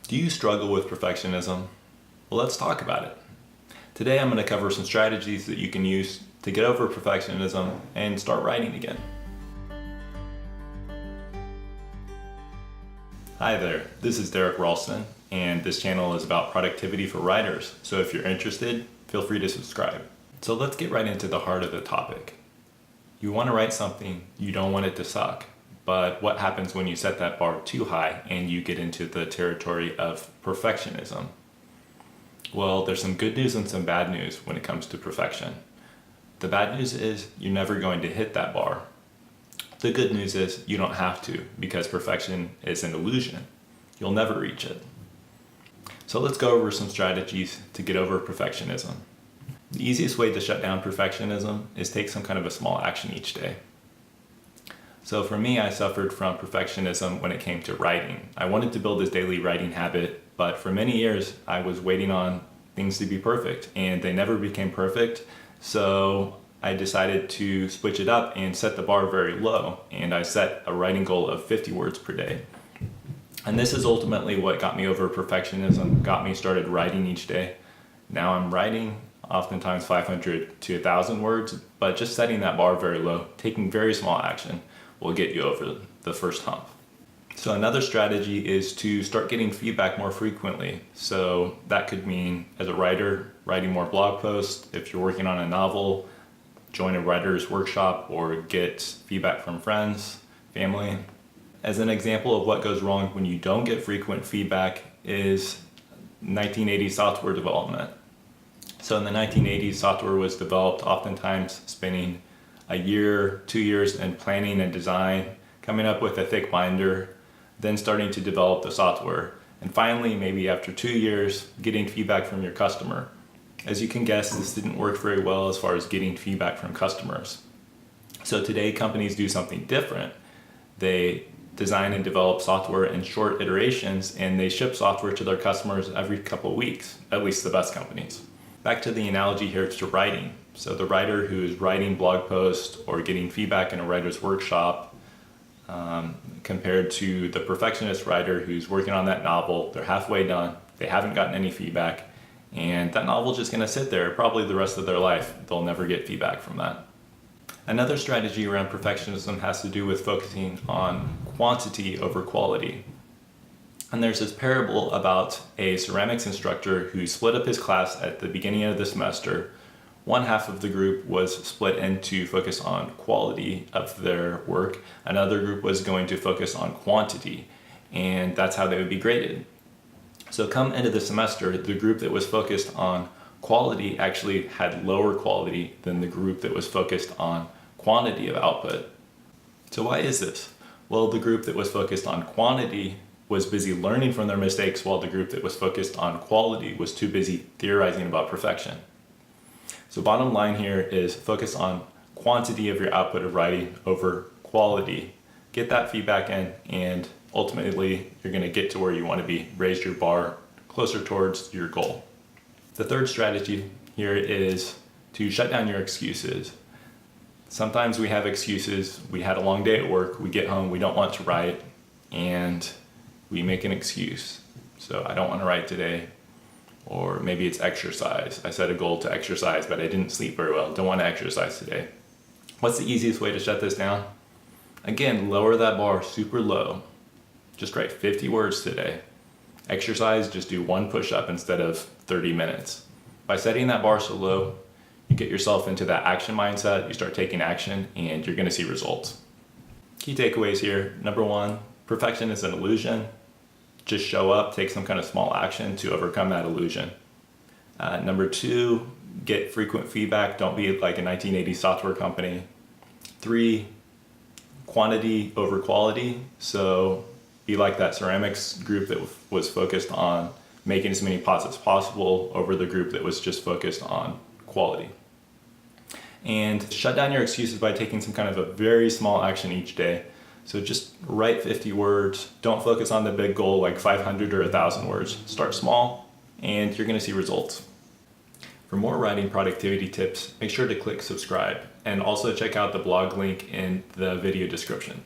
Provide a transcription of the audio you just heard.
Do you struggle with perfectionism? Well, let's talk about it. Today I'm going to cover some strategies that you can use to get over perfectionism and start writing again. Hi there, this is Derek Ralston, and this channel is about productivity for writers, so if you're interested, feel free to subscribe. So let's get right into the heart of the topic. You want to write something, you don't want it to suck. But what happens when you set that bar too high and you get into the territory of perfectionism? Well, there's some good news and some bad news when it comes to perfection. The bad news is you're never going to hit that bar. The good news is you don't have to, because perfection is an illusion. You'll never reach it. So let's go over some strategies to get over perfectionism. The easiest way to shut down perfectionism is take some kind of a small action each day. So for me, I suffered from perfectionism when it came to writing. I wanted to build this daily writing habit, but for many years I was waiting on things to be perfect, and they never became perfect. So I decided to switch it up and set the bar very low, and I set a writing goal of 50 words per day. And this is ultimately what got me over perfectionism, got me started writing each day. Now I'm writing oftentimes 500 to 1,000 words, but just setting that bar very low, taking very small action, will get you over the first hump. So another strategy is to start getting feedback more frequently. So that could mean, as a writer, writing more blog posts. If you're working on a novel, join a writer's workshop or get feedback from friends, family. As an example of what goes wrong when you don't get frequent feedback is 1980s software development. So in the 1980s, software was developed oftentimes spending a year, 2 years in planning and design, coming up with a thick binder, then starting to develop the software, and finally, maybe after 2 years, getting feedback from your customer. As you can guess, this didn't work very well as far as getting feedback from customers. So today, companies do something different. They design and develop software in short iterations, and they ship software to their customers every couple of weeks, at least the best companies. Back to the analogy here to writing. So the writer who is writing blog posts or getting feedback in a writer's workshop, compared to the perfectionist writer who's working on that novel, they're halfway done, they haven't gotten any feedback, and that novel's just gonna sit there probably the rest of their life. They'll never get feedback from that. Another strategy around perfectionism has to do with focusing on quantity over quality. And there's this parable about a ceramics instructor who split up his class at the beginning of the semester. One half of the group was split in to focus on quality of their work. Another group was going to focus on quantity, and that's how they would be graded. So come end of the semester, the group that was focused on quality actually had lower quality than the group that was focused on quantity of output. So why is this? Well, the group that was focused on quantity was busy learning from their mistakes, while the group that was focused on quality was too busy theorizing about perfection. So bottom line here is focus on quantity of your output of writing over quality. Get that feedback in, and ultimately you're going to get to where you want to be, raise your bar closer towards your goal. The third strategy here is to shut down your excuses. Sometimes we have excuses. We had a long day at work, we get home, we don't want to write, and we make an excuse. So I don't want to write today. Or maybe it's exercise. I set a goal to exercise, but I didn't sleep very well. Don't want to exercise today. What's the easiest way to shut this down? Again, lower that bar super low. Just write 50 words today. Exercise, just do 1 push-up instead of 30 minutes. By setting that bar so low, you get yourself into that action mindset, you start taking action, and you're going to see results. Key takeaways here. Number 1, perfection is an illusion. Just show up, take some kind of small action to overcome that illusion. Number 2, get frequent feedback. Don't be like a 1980s software company. 3, quantity over quality. So be like that ceramics group that was focused on making as many pots as possible over the group that was just focused on quality. And shut down your excuses by taking some kind of a very small action each day. So just write 50 words. Don't focus on the big goal like 500 or 1,000 words. Start small, and you're going to see results. For more writing productivity tips, make sure to click subscribe, and also check out the blog link in the video description.